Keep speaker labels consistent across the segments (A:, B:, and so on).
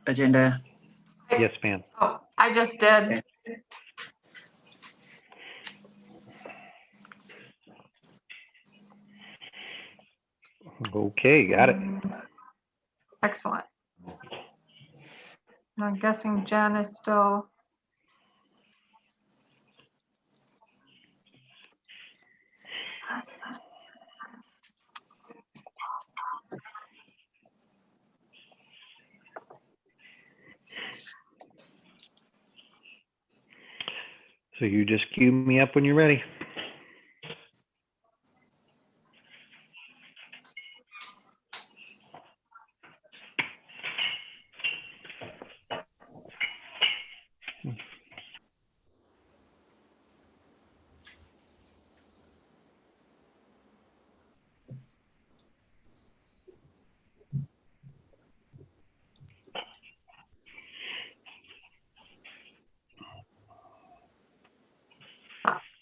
A: agenda?
B: Yes, ma'am.
C: Oh, I just did.
B: Okay, got it.
C: Excellent. And I'm guessing Jen is still.
B: So you just cue me up when you're ready.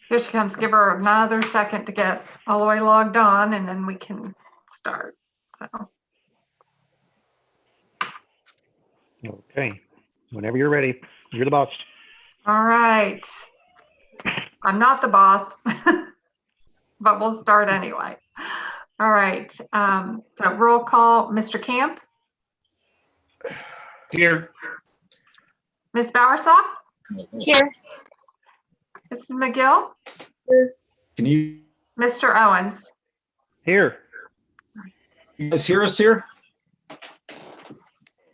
C: Here she comes. Give her another second to get all the way logged on, and then we can start. So,
B: Okay, whenever you're ready, you're the boss.
C: all right. I'm not the boss, but we'll start anyway. All right. So roll call, Mr. Camp,
D: Here.
C: Ms. Bowersock,
E: Here.
C: Mrs. McGill,
F: Can you
C: Mr. Owens.
B: Here.
F: guys hear us here?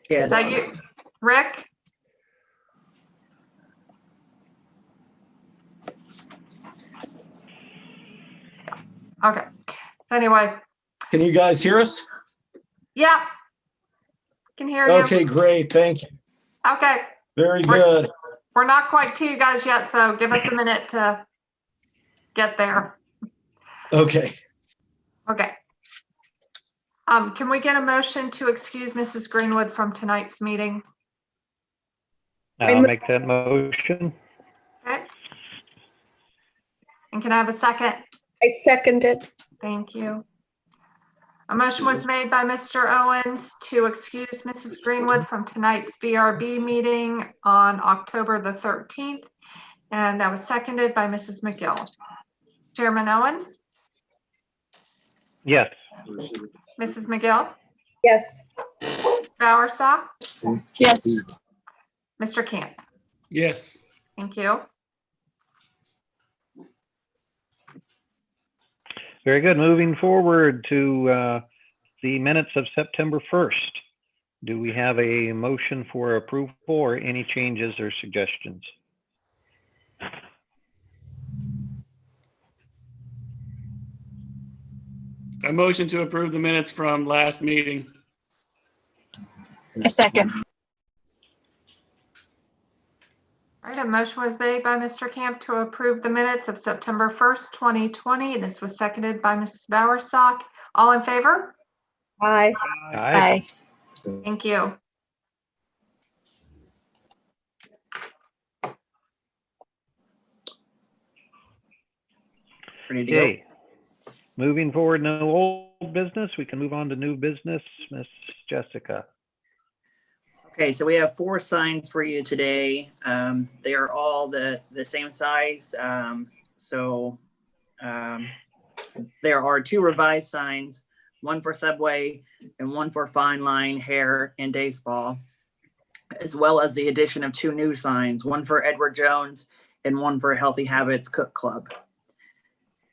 A: Yes.
C: Is that you, Rick? Okay. Anyway,
F: Can you guys hear us?
C: yeah. Can hear you.
F: Okay, great. Thank you.
C: Okay.
F: Very good.
C: We're not quite to you guys yet, so give us a minute to get there.
F: Okay.
C: Okay. Can we get a motion to excuse Mrs. Greenwood from tonight's meeting?
B: I'll make that motion.
C: Okay. And can I have a second?
E: I second it.
C: Thank you. A motion was made by Mr. Owens to excuse Mrs. Greenwood from tonight's BRB meeting on October the 13th, and that was seconded by Mrs. McGill. Chairman Owens,
B: Yes.
C: Mrs. McGill,
E: Yes.
C: Bowersock,
E: Yes.
C: Mr. Camp.
D: Yes.
C: Thank you.
B: Very good. Moving forward to the minutes of September 1st. Do we have a motion for approval or any changes or suggestions?
D: I motion to approve the minutes from last meeting.
E: I second.
C: All right, a motion was made by Mr. Camp to approve the minutes of September 1st, 2020. This was seconded by Mrs. Bowersock. All in favor?
E: Aye.
B: Aye.
C: Thank you.
A: Ready to go?
B: Okay. Moving forward, no old business. We can move on to new business. Miss Jessica.
A: Okay, so we have 4 signs for you today. They are all the same size. There are 2 revised signs, one for Subway and one for Fine Line Hair and Day Spa, as well as the addition of 2 new signs, one for Edward Jones and one for Healthy Habits Cook Club.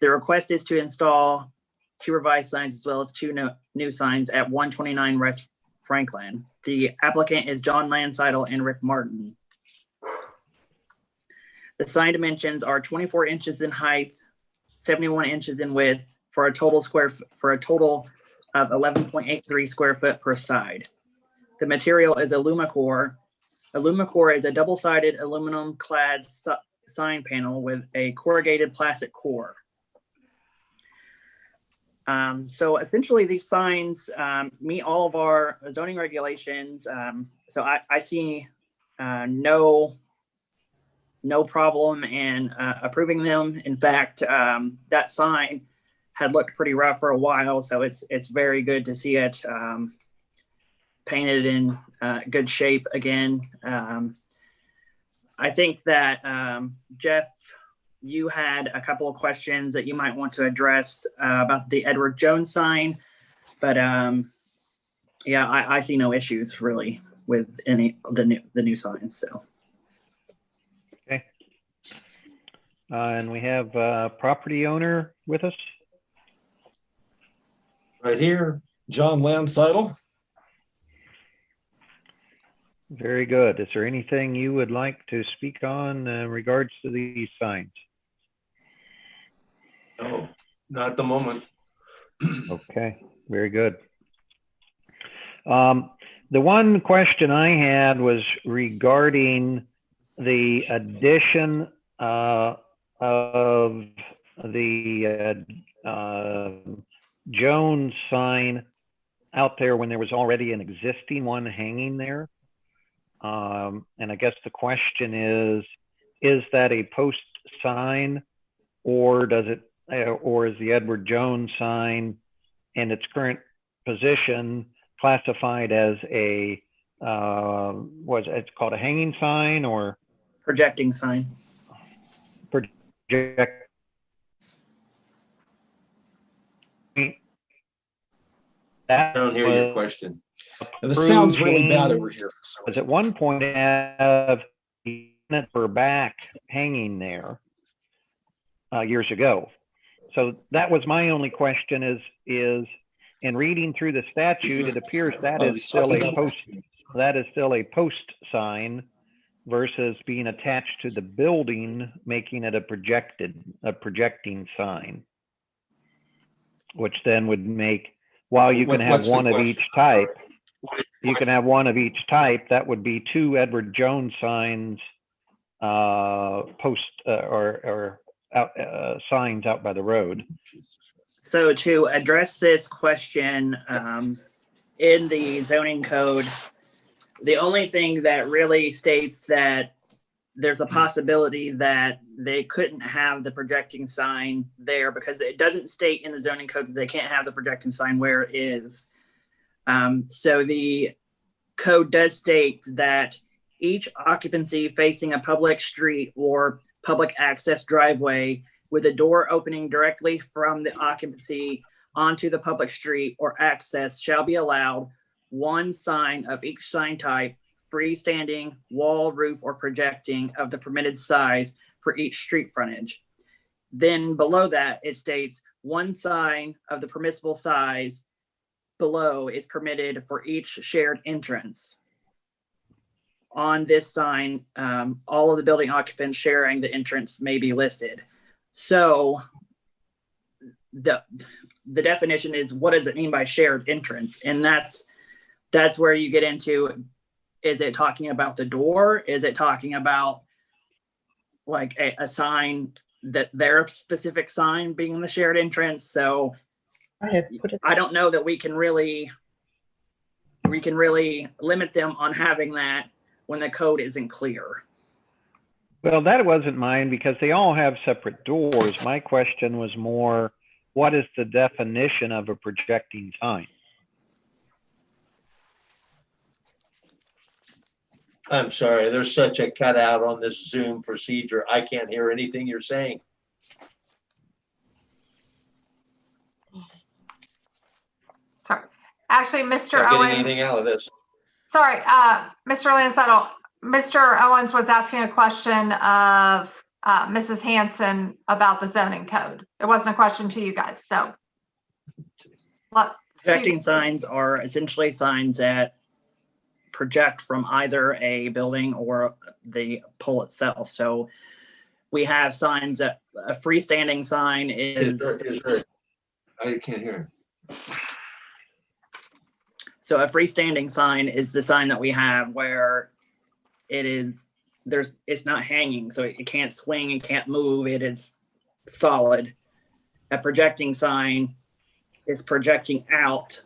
A: The request is to install 2 revised signs as well as 2 new signs at 129 West Franklin. The applicant is John Landseidel and Rick Martin. The sign dimensions are 24 inches in height, 71 inches in width for a total of 11.83 square foot per side. The material is Alumicore. Alumicore is a double-sided aluminum clad sign panel with a corrugated plastic core. So essentially these signs meet all of our zoning regulations. So I see no problem in approving them. In fact, that sign had looked pretty rough for a while, so it's very good to see it painted in good shape again. I think that, Jeff, you had a couple of questions that you might want to address about the Edward Jones sign, but yeah, I see no issues really with any of the new signs. So
B: And we have a property owner with us.
F: Right here, John Landseidel.
B: Very good. Is there anything you would like to speak on in regards to these signs?
G: No, not at the moment.
B: Okay, very good. The one question I had was regarding the addition of the Jones sign out there when there was already an existing one hanging there. And I guess the question is that a post sign, or does it, or is the Edward Jones sign in its current position classified as a, what's it's called, a hanging sign or
A: projecting sign.
B: project?
G: I don't hear your question.
F: The sound's really bad over here.
B: Because at one point I have the units were back hanging there years ago. So that was my only question is in reading through the statute, it appears that is still a post sign versus being attached to the building, making it a projecting sign, which then would make, while you can have
G: What's the
B: one of
G: question?
B: each type, you can have one of each type. That would be two Edward Jones signs, signs out by the road.
A: So to address this question, in the zoning code, the only thing that really states that there's a possibility that they couldn't have the projecting sign there, because it doesn't state in the zoning code that they can't have the projecting sign where it is. So the code does state that each occupancy facing a public street or public access driveway with a door opening directly from the occupancy onto the public street or access shall be allowed one sign of each sign type, freestanding, wall, roof, or projecting of the permitted size for each street frontage. Then below that, it states one sign of the permissible size below is permitted for each shared entrance. On this sign, all of the building occupants sharing the entrance may be listed. So the definition is, what does it mean by shared entrance? And that's where you get into, is it talking about the door? Is it talking about like a sign that their specific sign being the shared entrance? So I don't know that we can really limit them on having that when the code isn't clear.
B: Well, that wasn't mine because they all have separate doors. My question was more, what is the definition of a projecting sign?
G: I'm sorry, there's such a cutout on this Zoom procedure. I can't hear anything you're saying.
C: Sorry. Actually, Mr.
G: Not getting
C: Owens.
G: anything out of this.
C: Sorry, Mr. Landsettle, Mr. Owens was asking a question of Mrs. Hanson about the zoning code. It wasn't a question to you guys, so.
A: Projecting signs are essentially signs that project from either a building or the pole itself. So we have signs that a freestanding sign is.
G: I can't hear.
A: So a freestanding sign is the sign that we have where it's not hanging, so it can't swing, it can't move, it is solid. A projecting sign is projecting out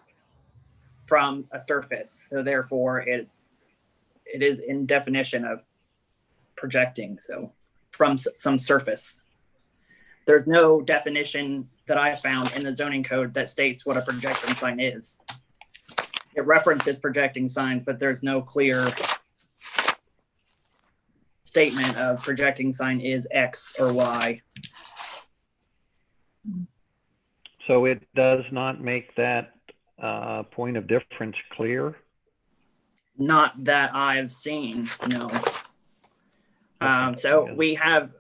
A: from a surface, so therefore it is in definition of projecting, so from some surface. There's no definition that I found in the zoning code that states what a projecting sign is. it references projecting signs, but there's no clear statement of projecting sign is X or Y.
B: So it does not make that point of difference clear?
A: Not that I've seen, no. So we have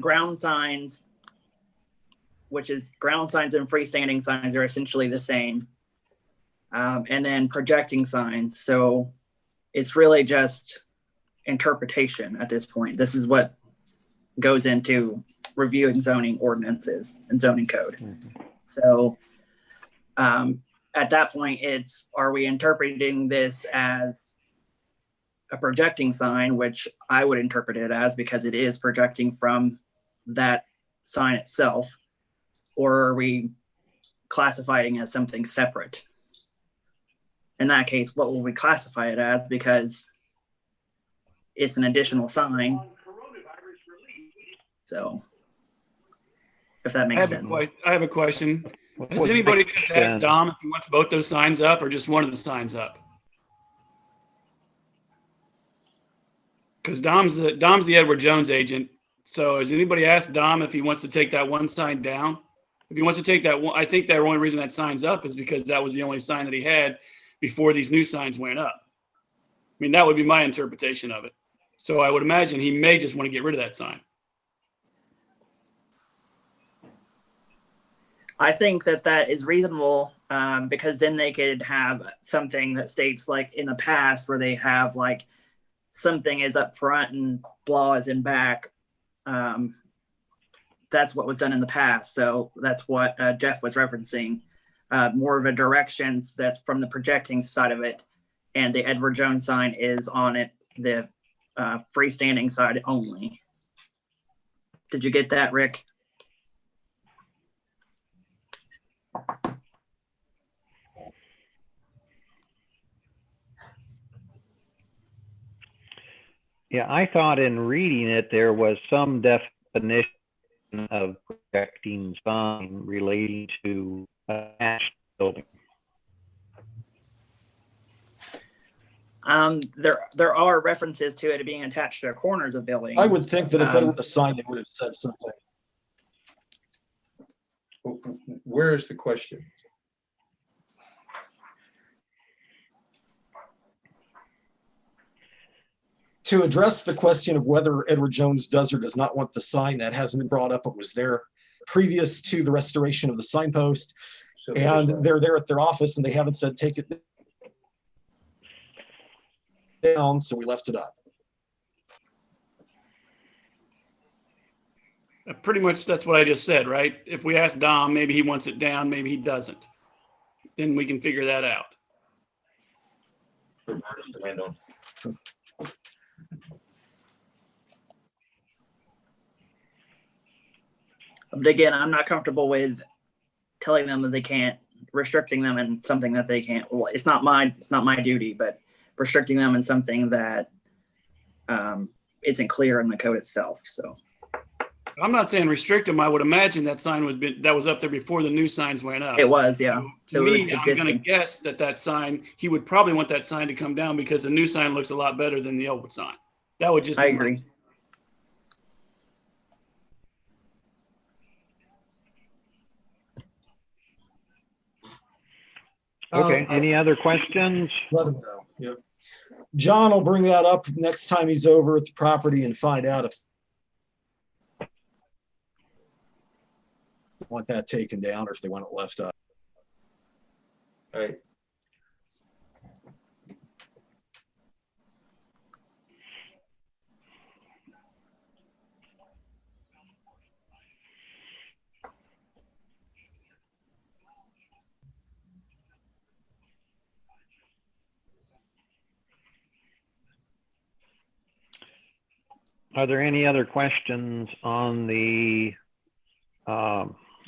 A: ground signs, which is ground signs and freestanding signs are essentially the same. And then projecting signs. So it's really just interpretation at this point. This is what goes into reviewing zoning ordinances and zoning code.
B: Mm-hmm.
A: So at that point, are we interpreting this as a projecting sign, which I would interpret it as because it is projecting from that sign itself, or are we classifying it as something separate? In that case, what will we classify it as? Because it's an additional sign. So, if that makes sense.
D: I have a question.
B: What
D: Has
B: was
D: anybody
B: the
D: just
B: question?
D: asked Dom if he wants both those signs up or just one of the signs up? Because Dom's the Edward Jones agent. So has anybody asked Dom if he wants to take that one sign down? If he wants to take that one, I think the only reason that sign's up is because that was the only sign that he had before these new signs went up. I mean, that would be my interpretation of it. So I would imagine he may just want to get rid of that sign.
A: I think that is reasonable because then they could have something that states like in the past where they have like something is up front and blah is in back. That's what was done in the past. So that's what Jeff was referencing. More of a directions that's from the projecting side of it. And the Edward Jones sign is on it, the freestanding side only. Did you get that, Rick?
B: Yeah, I thought in reading it, there was some definition of projecting sign relating to attached building.
A: There are references to it being attached to the corners of buildings.
F: I would think that if they were the sign, they would have said something.
G: Where is the question?
F: To address the question of whether Edward Jones does or does not want the sign, that hasn't been brought up. It was there previous to the restoration of the signpost.
G: So
F: And they're there at their office and they haven't said, take it down, so we left it up.
D: Pretty much that's what I just said, right? If we ask Dom, maybe he wants it down, maybe he doesn't. Then we can figure that out.
A: But again, I'm not comfortable with telling them that they can't, restricting them in something that they can't. Well, it's not my duty, but restricting them in something that isn't clear in the code itself. So
D: I'm not saying restrict them. I would imagine that sign was up there before the new signs went up.
A: it was, yeah.
D: To me, I'm going to guess that sign, he would probably want that sign to come down because the new sign looks a lot better than the old sign. That would just be
A: I agree.
B: Okay, any other questions?
F: Let him know. Yep. John will bring that up next time he's over at the property and find out if they want that taken down or if they want it left up.
G: All right.
B: Are there any other questions on the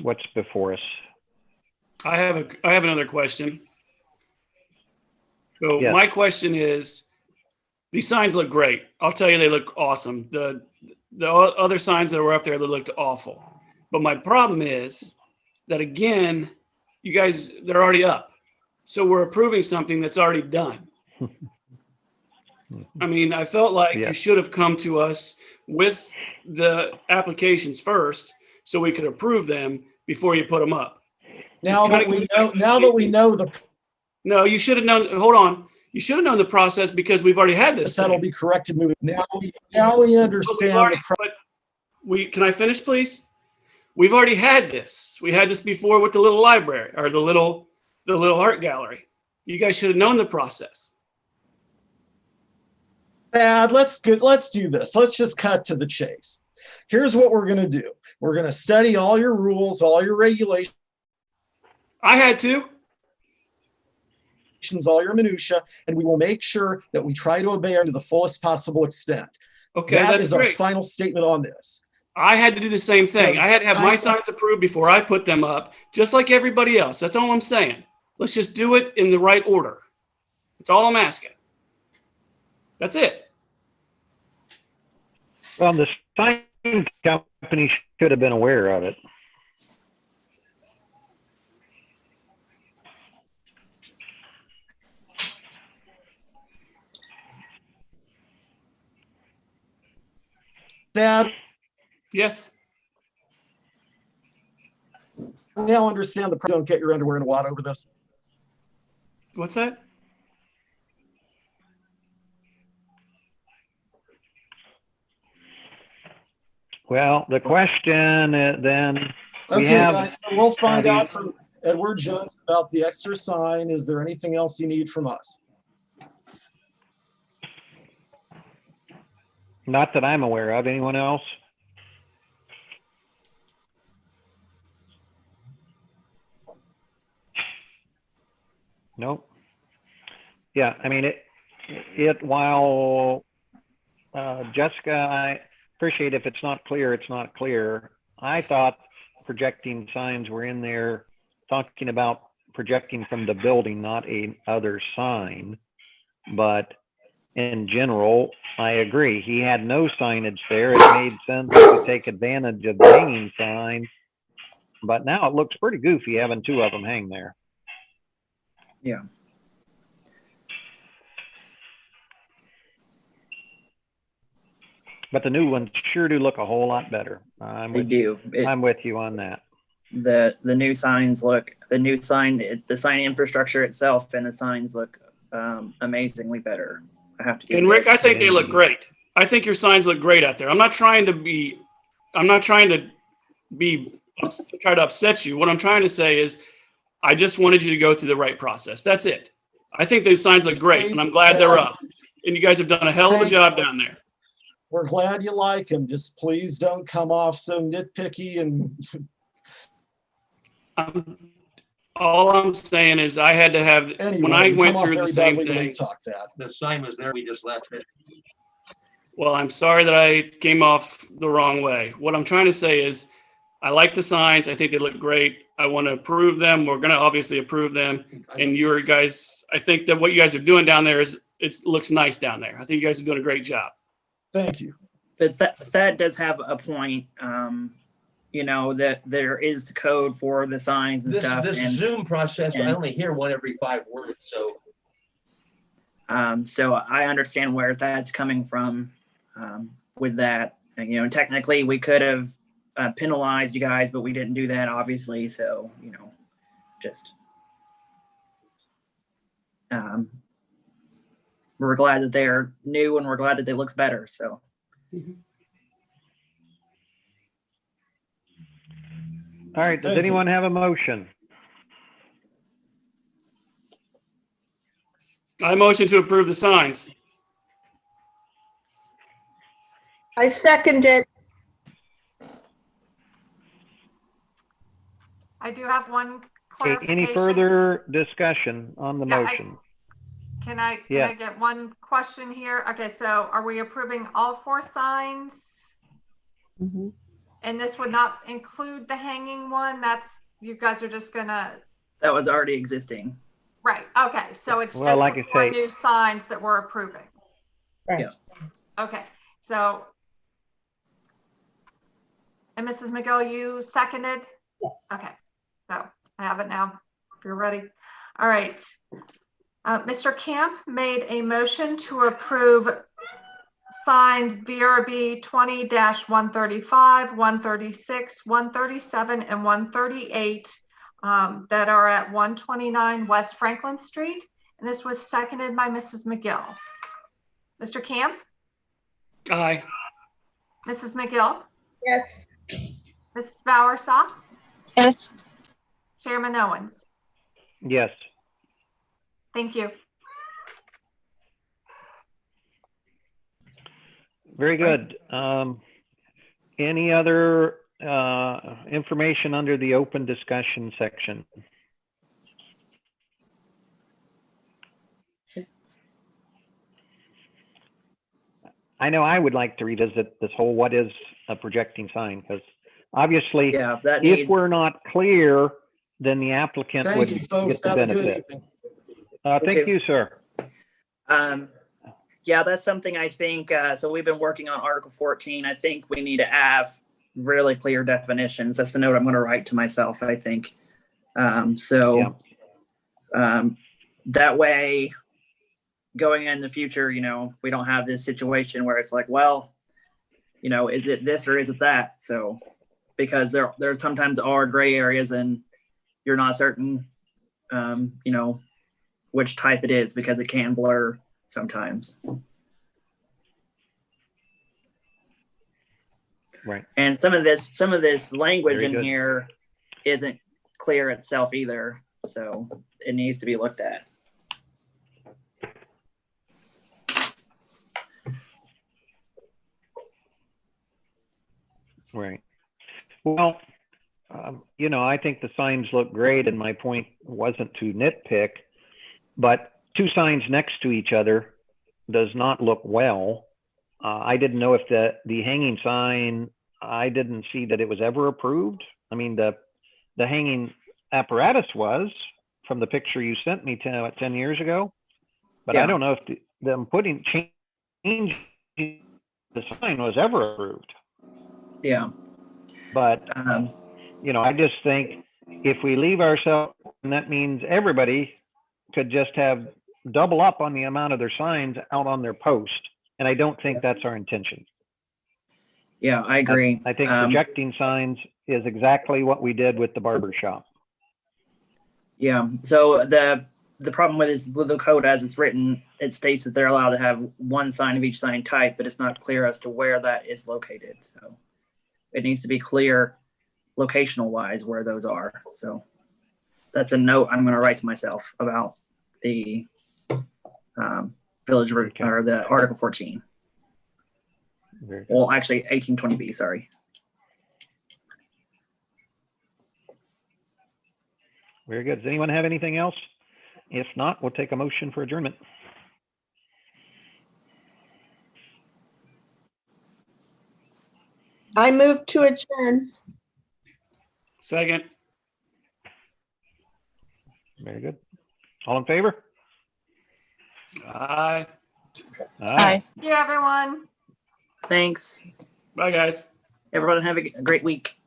B: what's before us?
D: I have another question. So
B: Yes.
D: my question is, these signs look great. I'll tell you, they look awesome. The other signs that were up there, they looked awful. But my problem is that, again, you guys, they're already up. So we're approving something that's already done. I mean, I felt like
B: Yeah.
D: you should have come to us with the applications first so we could approve them before you put them up.
F: Now
D: kinda
F: that we know the,
D: No, you should have known, hold on. You should have known the process because we've already had this
F: that'll
D: thing.
F: be corrected moving. Now we understand
D: Can I finish, please? We've already had this. We had this before with the little library or the little art gallery. You guys should have known the process.
F: Bad. Let's do this. Let's just cut to the chase. Here's what we're going to do. We're going to study all your rules, all your regulations,
D: I had to.
F: all your minutia, and we will make sure that we try to obey them to the fullest possible extent.
D: Okay,
F: That
D: that's
F: is our
D: great.
F: final statement on this.
D: I had to do the same thing.
F: So
D: I had to have my
F: I-
D: signs approved before I put them up, just like everybody else. That's all I'm saying. Let's just do it in the right order. That's all I'm asking. That's it.
B: Well, the sign company should have been aware of it.
F: That
D: Yes.
F: now understand don't get your underwear in a wad over this.
D: What's that?
B: Well, the question then, we
F: Okay,
B: have,
F: guys, so we'll find
B: have
F: out from Edward Jones about the extra sign. Is there anything else you need from us?
B: not that I'm aware of, anyone else? Nope. Yeah, I mean, while Jessica, I appreciate if it's not clear, it's not clear. I thought projecting signs were in there talking about projecting from the building, not a other sign. But in general, I agree. He had no signage there. It made sense to take advantage of the hanging sign. But now it looks pretty goofy having two of them hang there.
A: Yeah.
B: But the new ones sure do look a whole lot better.
A: They do.
B: I'm with you on that.
A: The new signs look, the sign infrastructure itself and the signs look amazingly better. I have to give
D: And
A: you
D: Rick,
A: that.
D: I think they look great. I think your signs look great out there. I'm not trying to try to upset you. What I'm trying to say is I just wanted you to go through the right process. That's it. I think those signs look great and I'm glad they're up. And you guys have done a hell of a job down there.
F: We're glad you like them. Just please don't come off so nitpicky and
D: All I'm saying is I had to have,
F: anyway,
D: when I
F: you
D: went
F: come off
D: through the
F: very
D: same
F: badly when we
D: thing.
F: talk that.
G: The sign was there, we just left it.
D: Well, I'm sorry that I came off the wrong way. What I'm trying to say is I like the signs. I think they look great. I want to approve them. We're going to obviously approve them. And you guys, I think that what you guys are doing down there it looks nice down there. I think you guys are doing a great job.
F: Thank you.
A: But that does have a point. That there is code for the signs and stuff.
G: This
A: and
G: Zoom process, I
A: and-
G: only hear one every 5 words, so.
A: So I understand where that's coming from with that. And, technically we could have penalized you guys, but we didn't do that, obviously. So, just we're glad that they're new and we're glad that it looks better. So.
B: All right, does
F: Thank you.
B: anyone have a motion?
D: I motion to approve the signs.
E: I second it.
C: I do have one
B: Okay,
C: clarification.
B: any further discussion on the
C: Yeah,
B: motion?
C: Can I
B: Yeah.
C: get one question here? Okay, so are we approving all 4 signs?
E: Mhm.
C: And this would not include the hanging one? You guys are just gonna,
A: That was already existing.
C: right, okay, so it's
B: Well,
C: just
B: like
C: the
B: I
C: 4
B: say-
C: new signs that we're approving.
E: Right.
A: Yeah.
C: Okay, so. And Mrs. McGill, you seconded?
E: Yes.
C: Okay, so I have it now, if you're ready. All right. Mr. Camp made a motion to approve signs VRB 20-135, 136, 137, and 138 that are at 129 West Franklin Street. And this was seconded by Mrs. McGill. Mr. Camp?
D: Aye.
C: Mrs. McGill?
E: Yes.
C: Mrs. Bowersock?
H: Yes.
C: Chairman Owens?
B: Yes.
C: Thank you.
B: Very good. Any other information under the open discussion section? I know I would like to revisit this whole what is a projecting sign, because obviously
A: Yeah, that
B: if
A: needs,
B: we're not clear, then the applicant
F: Thank
B: would
F: you, folks.
B: get the
F: Have a good
B: benefit.
F: evening.
B: Thank you, sir.
A: yeah, that's something I think, so we've been working on Article 14. I think we need to have really clear definitions. That's the note I'm going to write to myself, I think. That way, going in the future, you know, we don't have this situation where it's like, well, you know, is it this or is it that? So, because there sometimes are gray areas and you're not certain, you know, which type it is, because it can blur sometimes.
B: Right.
A: And some of this language
B: Very
A: in
B: good.
A: here isn't clear itself either. So it needs to be looked at.
B: Right. Well, you know, I think the signs look great, and my point wasn't to nitpick, but two signs next to each other does not look well. I didn't know if the hanging sign, I didn't see that it was ever approved. I mean, the hanging apparatus was, from the picture you sent me 10 years ago, but
A: Yeah.
B: I don't know if them changing the sign was ever approved.
A: Yeah.
B: But you know, I just think if we leave ourselves, and that means everybody could just have double up on the amount of their signs out on their post. And I don't think that's our intention.
A: Yeah, I agree.
B: I think projecting signs is exactly what we did with the barber shop.
A: Yeah. So the problem with the code as it's written, it states that they're allowed to have one sign of each sign type, but it's not clear as to where that is located. So it needs to be clear locational wise where those are. So that's a note I'm going to write to myself about the village route, or the Article 14.
B: Very good.
A: Well, actually 1820B, sorry.
B: Very good. Does anyone have anything else? If not, we'll take a motion for adjournment.
E: I move to adjourn.
D: Second.
B: Very good. All in favor?
D: Aye.
H: Aye.
C: Thank you, everyone.
A: Thanks.
D: Bye, guys.
A: Everyone have a great week.